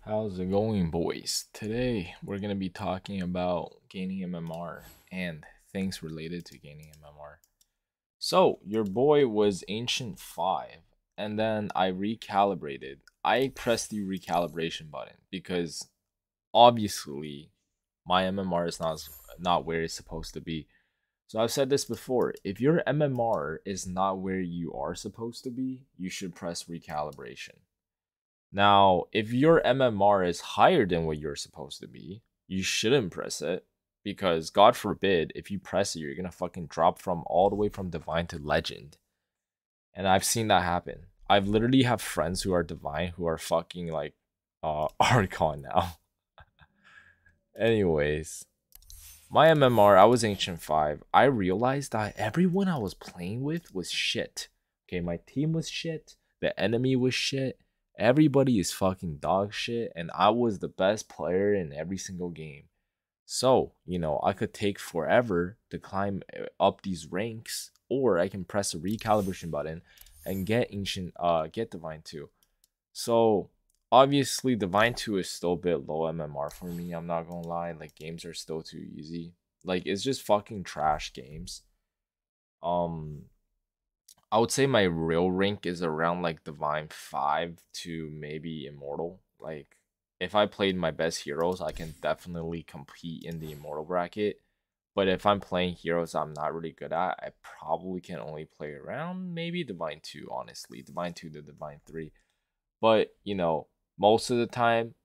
How's it going, boys? Today we're gonna be talking about gaining MMR and things related to gaining MMR. So, your boy was Ancient 5, and then I recalibrated. I pressed the recalibration button because obviously my MMR is not where it's supposed to be. So I've said this before, if your MMR is not where you are supposed to be, you should press recalibration. Now, if your MMR is higher than what you're supposed to be, you shouldn't press it because God forbid if you press it, you're gonna fucking drop from all the way from divine to legend. And I've seen that happen. I've literally have friends who are divine who are fucking like Archon now. Anyways, my MMR, I was Ancient 5. I realized that everyone I was playing with was shit. Okay, my team was shit. The enemy was shit. Everybody is fucking dog shit. And I was the best player in every single game. So, I could take forever to climb up these ranks. Or I can press the recalibration button and get Divine 2. So, obviously Divine 2 is still a bit low MMR for me. I'm not gonna lie. Like, games are still too easy. Like, it's just fucking trash games. Um, I would say my real rank is around like Divine 5 to maybe Immortal. Like, if I played my best heroes, I can definitely compete in the Immortal bracket. But if I'm playing heroes I'm not really good at, I probably can only play around maybe Divine 2, honestly. Divine 2 to Divine 3. But, most of the time,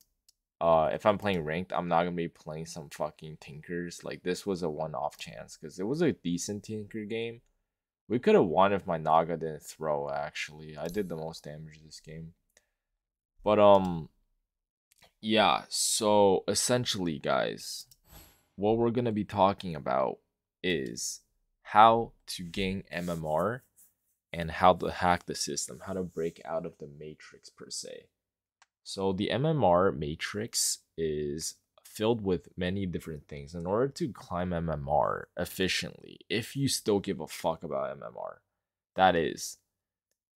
if I'm playing ranked, I'm not gonna be playing some fucking tinkers. Like, this was a one-off chance because it was a decent tinker game. We could have won if my Naga didn't throw, actually. I did the most damage this game. But yeah, so essentially, guys, what we're gonna be talking about is how to gain MMR and how to hack the system, how to break out of the matrix per se. So the MMR matrix is filled with many different things. In order to climb MMR efficiently, if you still give a fuck about MMR, that is,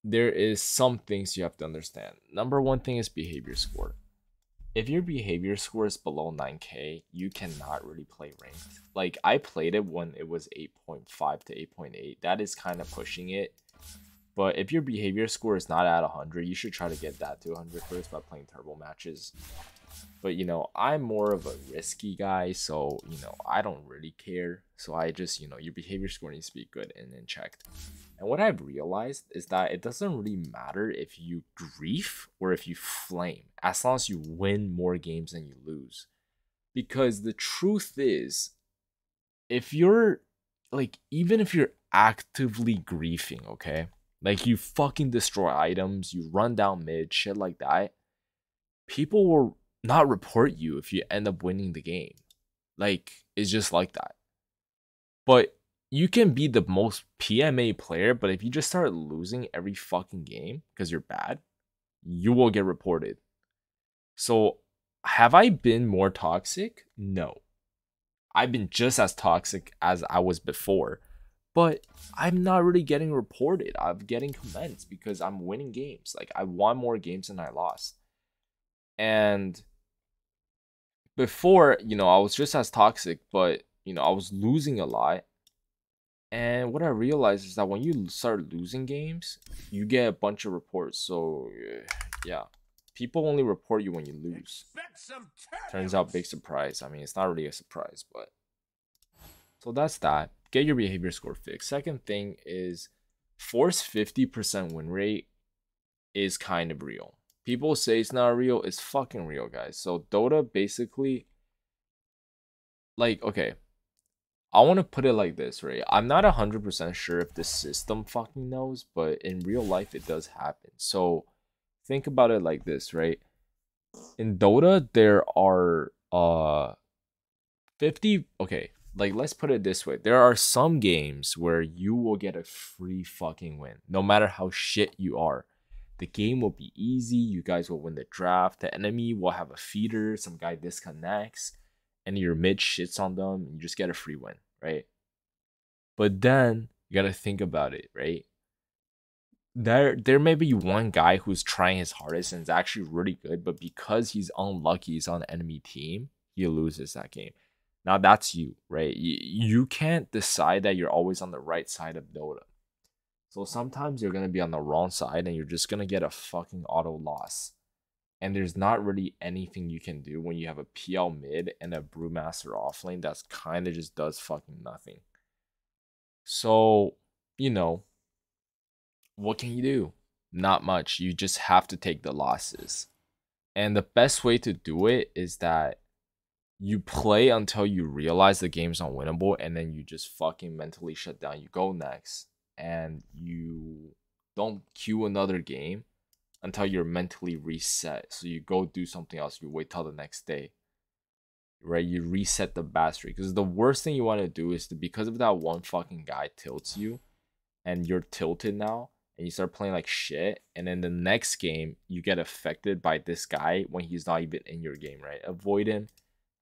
there is some things you have to understand. Number one thing is behavior score. If your behavior score is below 9k, you cannot really play ranked. Like, I played it when it was 8.5 to 8.8. That is kind of pushing it. But if your behavior score is not at 100, you should try to get that to 100 first by playing turbo matches. But, I'm more of a risky guy, so, I don't really care. So I just, your behavior score needs to be good and then checked. And what I've realized is that it doesn't really matter if you grief or if you flame, as long as you win more games than you lose. Because the truth is, if you're, like, even if you're actively griefing, okay? Like, you fucking destroy items, you run down mid, shit like that, people will not report you if you end up winning the game. Like, it's just like that. But you can be the most PMA player, but if you just start losing every fucking game because you're bad, you will get reported. So, have I been more toxic? No. I've been just as toxic as I was before, but I'm not really getting reported. I'm getting comments because I'm winning games. Like, I won more games than I lost. And before, I was just as toxic, but, I was losing a lot. And what I realized is that when you start losing games, you get a bunch of reports. So, yeah, people only report you when you lose. Turns out, big surprise. I mean, it's not really a surprise, but so that's that. Get your behavior score fixed. Second thing is force 50% win rate is kind of real. People say it's not real. It's fucking real, guys. So Dota basically, like, okay, I want to put it like this, right? I'm not 100% sure if the system fucking knows, but in real life, it does happen. So think about it like this, right? In Dota, there are 50, okay, like, let's put it this way. There are some games where you will get a free fucking win, no matter how shit you are. The game will be easy. You guys will win the draft. The enemy will have a feeder. Some guy disconnects, and your mid shits on them, and you just get a free win, right? But then you gotta think about it, right? there may be one guy who's trying his hardest and is actually really good, but because he's unlucky, he's on the enemy team, he loses that game. Now that's you, right? You can't decide that you're always on the right side of Dota. So sometimes you're gonna be on the wrong side and you're just gonna get a fucking auto loss. And there's not really anything you can do when you have a PL mid and a Brewmaster offlane that's kind of just does fucking nothing. So, you know, what can you do? Not much. You just have to take the losses. And the best way to do it is that you play until you realize the game's unwinnable and then you just fucking mentally shut down. You go next and you don't queue another game until you're mentally reset. So you go do something else. You wait till the next day. Right? You reset the battery. Because the worst thing you want to do is to, because of that one fucking guy tilts you and you're tilted now and you start playing like shit, and then the next game you get affected by this guy when he's not even in your game, right? Avoid him.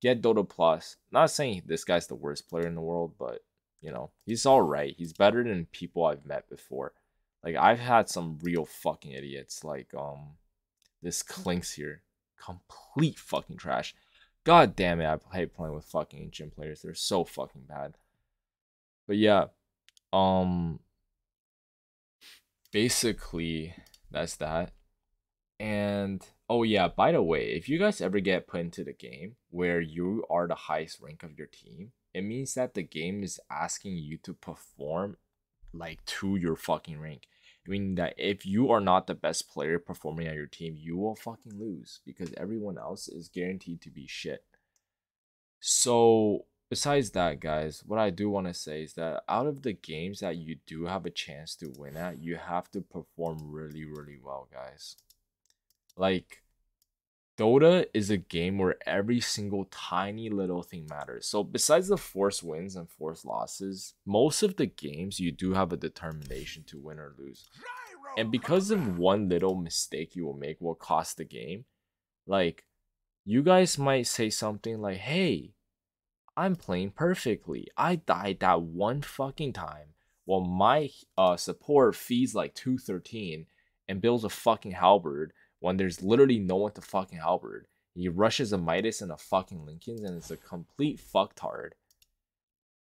Get Dota Plus. Not saying this guy's the worst player in the world, but you know, he's alright. He's better than people I've met before. Like I've had some real fucking idiots like this Clinks here. Complete fucking trash. God damn it, I hate playing with fucking ancient players. They're so fucking bad. But yeah, basically that's that. And oh yeah, by the way, if you guys ever get put into the game where you are the highest rank of your team, it means that the game is asking you to perform like to your fucking rank. Meaning that if you are not the best player performing on your team, you will fucking lose because everyone else is guaranteed to be shit. So besides that, guys, what I do want to say is that out of the games that you do have a chance to win at, you have to perform really, really well, guys. Like, Dota is a game where every single tiny little thing matters. So besides the forced wins and forced losses, most of the games you do have a determination to win or lose. And because of one little mistake you will make will cost the game, like, you guys might say something like, hey, I'm playing perfectly. I died that one fucking time while my support feeds like 213 and builds a fucking halberd when there's literally no one to fucking halberd. He rushes a Midas and a fucking Lincoln's and it's a complete fucktard.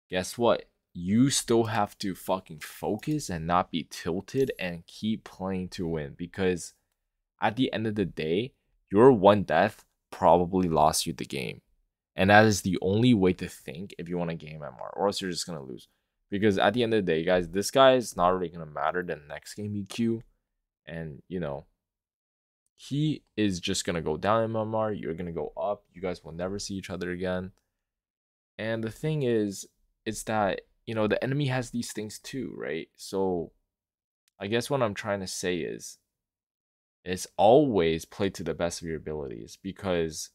Guess what? You still have to fucking focus and not be tilted and keep playing to win, because at the end of the day, your one death probably lost you the game. And that is the only way to think if you want to game MMR, or else you're just going to lose. Because at the end of the day, guys, this guy is not really going to matter the next game you queue. And, you know, he is just going to go down in MMR. You're going to go up. You guys will never see each other again. And the thing is, it's that, you know, the enemy has these things too, right? So I guess what I'm trying to say is always play to the best of your abilities, because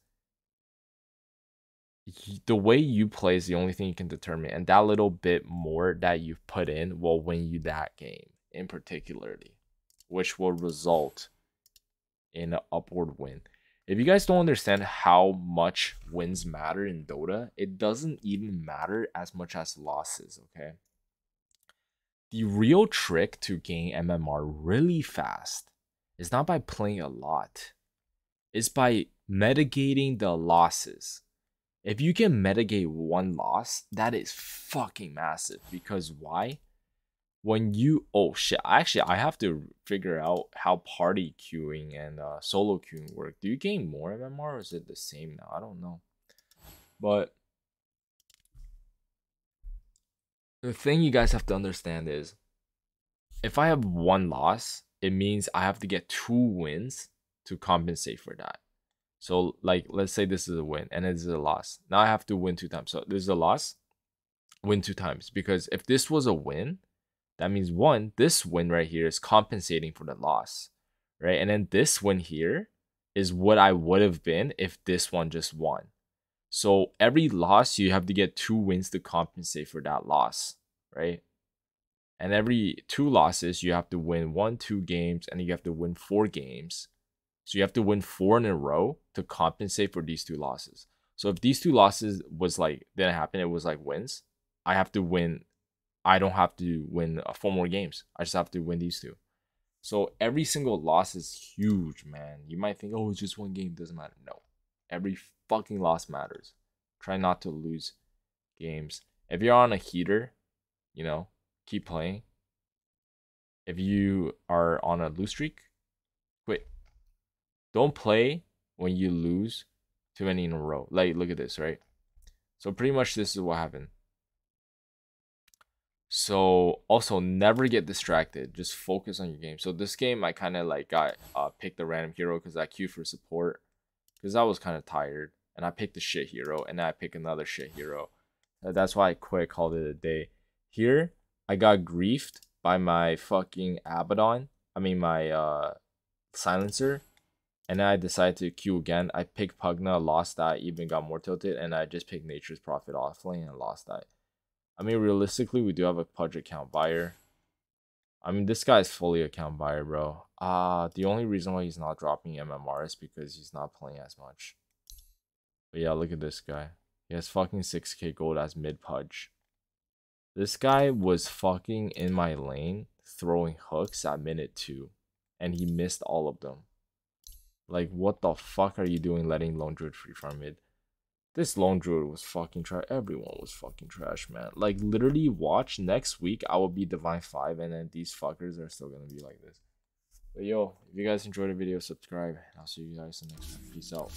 the way you play is the only thing you can determine, and that little bit more that you've put in will win you that game in particularly, which will result in an upward win. If you guys don't understand how much wins matter in Dota, it doesn't even matter as much as losses, okay? The real trick to gain MMR really fast is not by playing a lot. It's by mitigating the losses. If you can mitigate one loss, that is fucking massive. Because why? When you... Oh shit, actually I have to figure out how party queuing and solo queuing work. Do you gain more MMR or is it the same now? I don't know. But the thing you guys have to understand is, if I have one loss, it means I have to get 2 wins to compensate for that. So, like, let's say this is a win and this is a loss. Now I have to win 2 times. So this is a loss, win 2 times. Because if this was a win, that means one, this win right here is compensating for the loss, right? And then this win here is what I would have been if this one just won. So every loss, you have to get 2 wins to compensate for that loss, right? And every 2 losses, you have to win 1-2 games, and you have to win 4 games. So you have to win 4 in a row to compensate for these 2 losses. So if these 2 losses was like, didn't happen, it was like wins, I have to win. I don't have to win 4 more games. I just have to win these 2. So every single loss is huge, man. You might think, oh, it's just one game, doesn't matter. No, every fucking loss matters. Try not to lose games. If you're on a heater, you know, keep playing. If you are on a lose streak, quit. Don't play when you lose too many in a row. Like, look at this, right? So pretty much this is what happened. So also never get distracted. Just focus on your game. So this game I kind of like got picked a random hero because I queued for support because I was kind of tired, and I picked a shit hero, and then I picked another shit hero. That's why I quit, called it a day. Here I got griefed by my fucking Abaddon. I mean my silencer, and then I decided to queue again. I picked Pugna, lost that, even got more tilted, and I just picked Nature's Prophet offlane and lost that. I mean, realistically, we do have a Pudge account buyer. I mean, this guy's fully account buyer, bro. The only reason why he's not dropping MMR is because he's not playing as much. But yeah, look at this guy. He has fucking 6k gold as mid Pudge. This guy was fucking in my lane throwing hooks at minute 2. And he missed all of them. Like, what the fuck are you doing letting Lone Druid free farm mid? This Lone Druid was fucking trash. Everyone was fucking trash, man. Like, literally, watch next week. I will be Divine 5, and then these fuckers are still gonna be like this. But yo, if you guys enjoyed the video, subscribe. And I'll see you guys in the next one. Peace out.